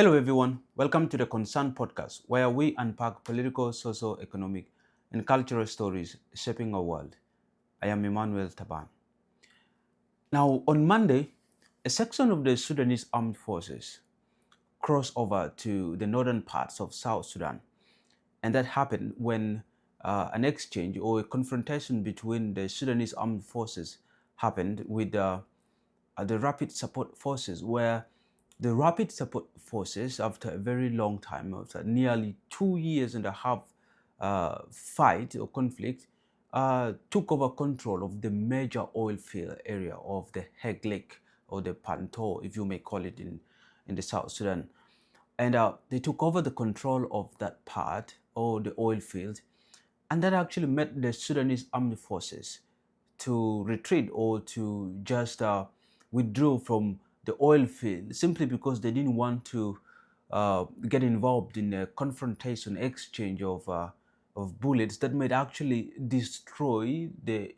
Hello, everyone. Welcome to the Concern Podcast, where we unpack political, socio-economic, and cultural stories shaping our world. I am Emmanuel Taban. Now, on Monday, a section of the Sudanese armed forces crossed over to the northern parts of South Sudan, and that happened when an exchange or a confrontation between the Sudanese armed forces happened with the rapid support forces, where the rapid support forces, after a very long time, after nearly 2 years and a half fight or conflict, took over control of the major oil field area of the Heglig, or the Panthou, if you may call it, in the South Sudan. And they took over the control of that part, or the oil field, and that actually made the Sudanese armed forces to retreat or to just withdraw from the oil field, simply because they didn't want to get involved in a confrontation, exchange of bullets that might actually destroy the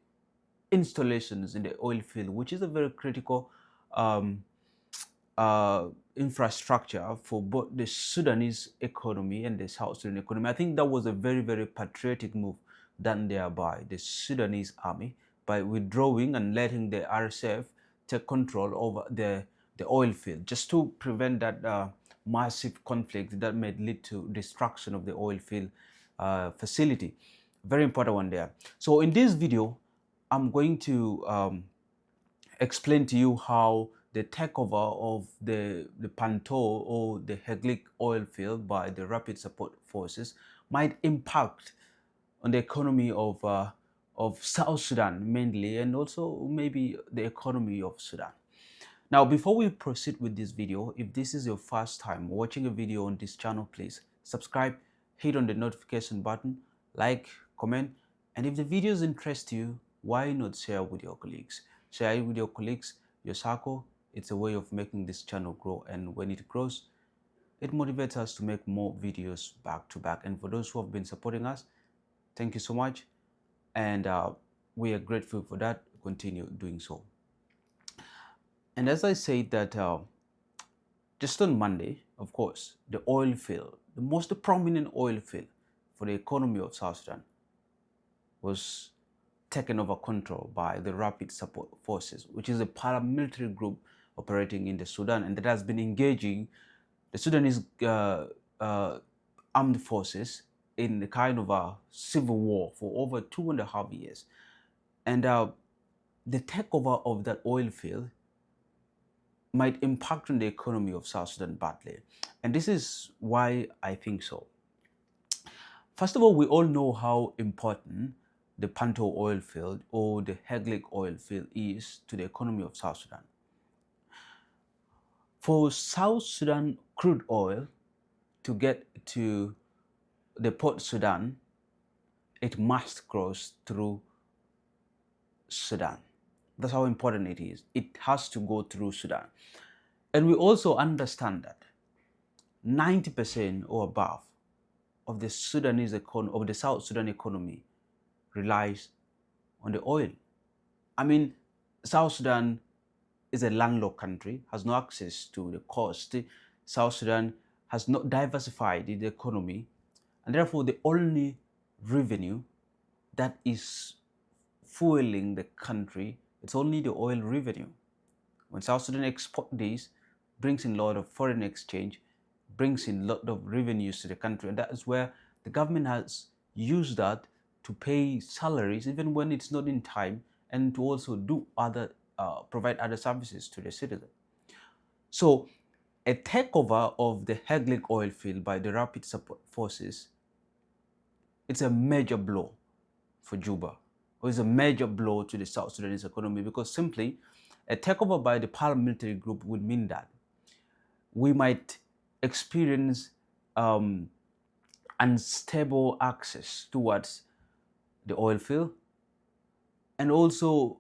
installations in the oil field, which is a very critical um, infrastructure for both the Sudanese economy and the South Sudan economy. I think that was a very, very patriotic move done there by the Sudanese army, by withdrawing and letting the RSF take control over the oil field, just to prevent that massive conflict that may lead to destruction of the oil field facility. Very important one there. So in this video, I'm going to explain to you how the takeover of the Panthou or the Heglig oil field by the rapid support forces might impact on the economy of South Sudan mainly, and also maybe the economy of Sudan. Now, before we proceed with this video, if this is your first time watching a video on this channel, please subscribe, hit on the notification button, like, comment, and if the videos interest you, why not share with your colleagues? Share it with your colleagues, your circle. It's a way of making this channel grow, and when it grows, it motivates us to make more videos back to back. And for those who have been supporting us, thank you so much, and we are grateful for that. Continue doing so. And as I said that just on Monday, of course, the oil field, the most prominent oil field for the economy of South Sudan, was taken over control by the Rapid Support Forces, which is a paramilitary group operating in the Sudan, and that has been engaging the Sudanese armed forces in a kind of a civil war for over 2.5 years. And the takeover of that oil field might impact on the economy of South Sudan badly. And this is why I think so. First of all, we all know how important the Panthou Oilfield or the Heglig Oilfield is to the economy of South Sudan. For South Sudan crude oil to get to the Port Sudan, it must cross through Sudan. That's how important it is. It has to go through Sudan. And we also understand that 90% or above of the Sudanese economy, of the South Sudan economy, relies on the oil. I mean, South Sudan is a landlocked country, has no access to the coast. South Sudan has not diversified the economy, and therefore the only revenue that is fueling the country, it's only the oil revenue. When South Sudan export this, brings in a lot of foreign exchange, brings in a lot of revenues to the country, and that is where the government has used that to pay salaries even when it's not in time, and to also do other provide other services to the citizen. So a takeover of the Heglig oil field by the Rapid Support Forces, it's a major blow for Juba, or it's a major blow to the South Sudanese economy, because simply a takeover by the paramilitary group would mean that we might experience unstable access towards the oil field, and also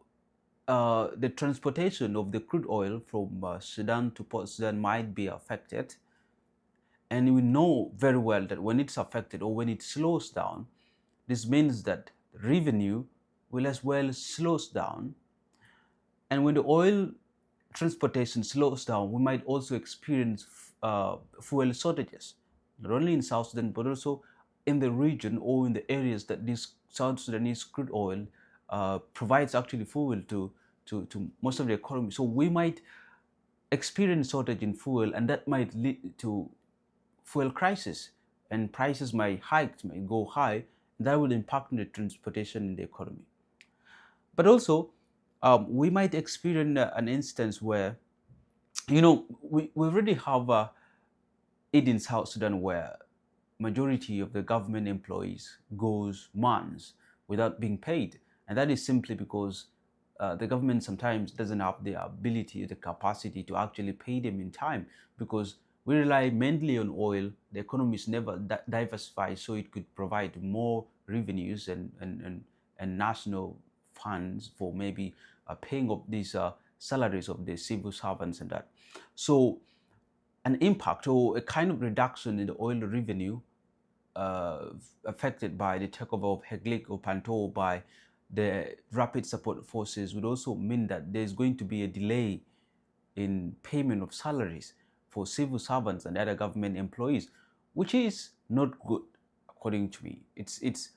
the transportation of the crude oil from Sudan to Port Sudan might be affected. And we know very well that when it's affected, or when it slows down, this means that revenue will as well slows down. And when the oil transportation slows down, we might also experience fuel shortages, not only in South Sudan, but also in the region or in the areas that this South Sudanese crude oil provides actually fuel to most of the economy. So we might experience shortage in fuel, and that might lead to fuel crisis, and prices might hike, might go high, and that will impact on the transportation in the economy. But also, we might experience an instance where, we already have it in South Sudan where majority of the government employees goes months without being paid, and that is simply because the government sometimes doesn't have the ability, the capacity to actually pay them in time, because we rely mainly on oil. The economy is never diversified, so it could provide more revenues and national funds for maybe paying of these salaries of the civil servants and that. So an impact or a kind of reduction in the oil revenue affected by the takeover of Heglig or Panthou by the rapid support forces would also mean that there's going to be a delay in payment of salaries for civil servants and other government employees, which is not good, according to me.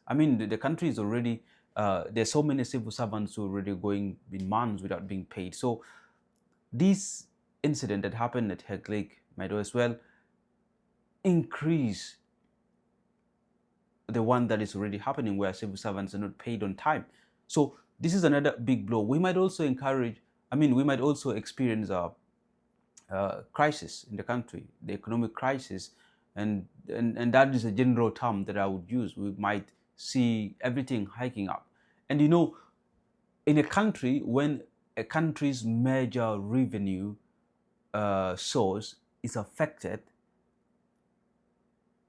I mean, the country is already, there's so many civil servants who are already going in months without being paid. So this incident that happened at Heglig might as well increase the one that is already happening where civil servants are not paid on time. So this is another big blow. We might also we might also experience a crisis in the country, the economic crisis, and that is a general term that I would use. We might see everything hiking up. And in a country, when a country's major revenue source is affected,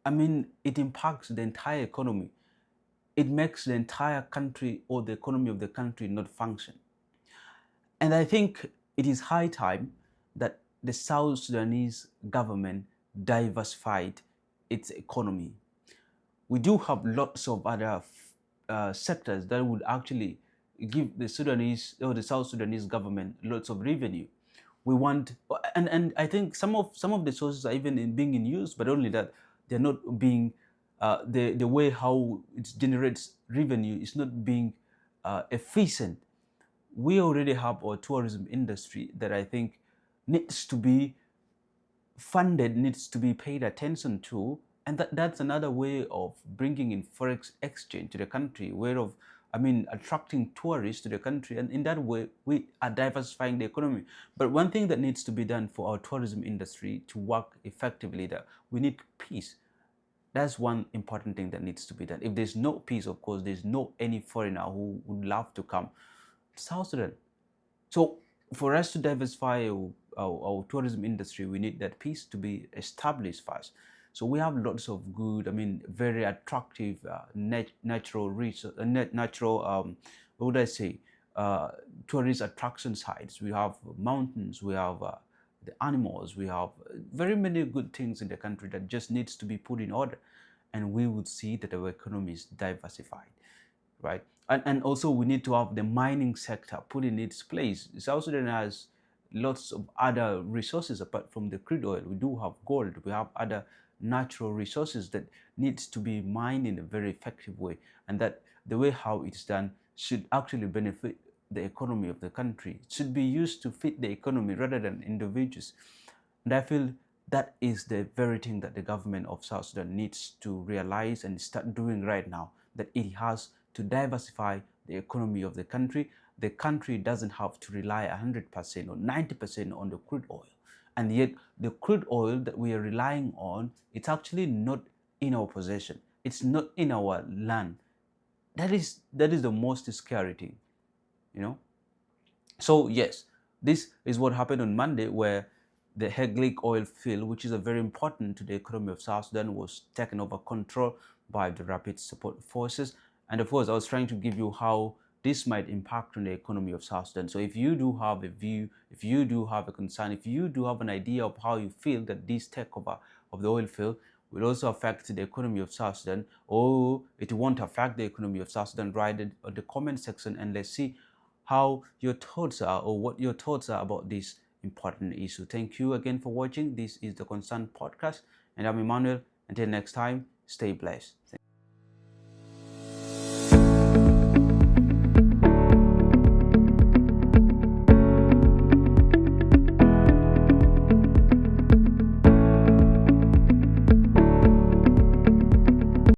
it impacts the entire economy. It makes the entire country or the economy of the country not function. And I think it is high time that the South Sudanese government diversified its economy. We do have lots of other sectors that would actually give the Sudanese or the South Sudanese government lots of revenue. We want, and I think some of the sources are even being in use, but only that they're not being the way how it generates revenue is not being efficient. We already have our tourism industry that I think needs to be funded, needs to be paid attention to, and that's another way of bringing in forex exchange to the country, attracting tourists to the country, and in that way we are diversifying the economy. But one thing that needs to be done for our tourism industry to work effectively, that we need peace. That's one important thing that needs to be done. If there's no peace, of course, there's no any foreigner who would love to come to South Sudan. So for us to diversify our tourism industry, we need that peace to be established first. So we have lots of good, very attractive natural tourist attraction sites. We have mountains, we have the animals, we have very many good things in the country that just needs to be put in order, and we would see that our economy is diversified, right? And also we need to have the mining sector put in its place. South Sudan has lots of other resources apart from the crude oil. We do have gold, we have other natural resources that needs to be mined in a very effective way, and that the way how it's done should actually benefit the economy of the country. It should be used to fit the economy rather than individuals. And I feel that is the very thing that the government of South Sudan needs to realize and start doing right now, that it has to diversify the economy of the country. The country doesn't have to rely 100% or 90% on the crude oil. And yet the crude oil that we are relying on, it's actually not in our possession. It's not in our land. That is the most scary thing, So yes, this is what happened on Monday, where the Heglig oil field, which is a very important to the economy of South Sudan, was taken over control by the rapid support forces. And of course, I was trying to give you how this might impact on the economy of South Sudan. So if you do have a view, if you do have a concern, if you do have an idea of how you feel that this takeover of the oil field will also affect the economy of South Sudan, or it won't affect the economy of South Sudan, write it on the comment section, and let's see how your thoughts are, or what your thoughts are about this important issue. Thank you again for watching. This is the Concerned Podcast, and I'm Emmanuel. Until next time, stay blessed.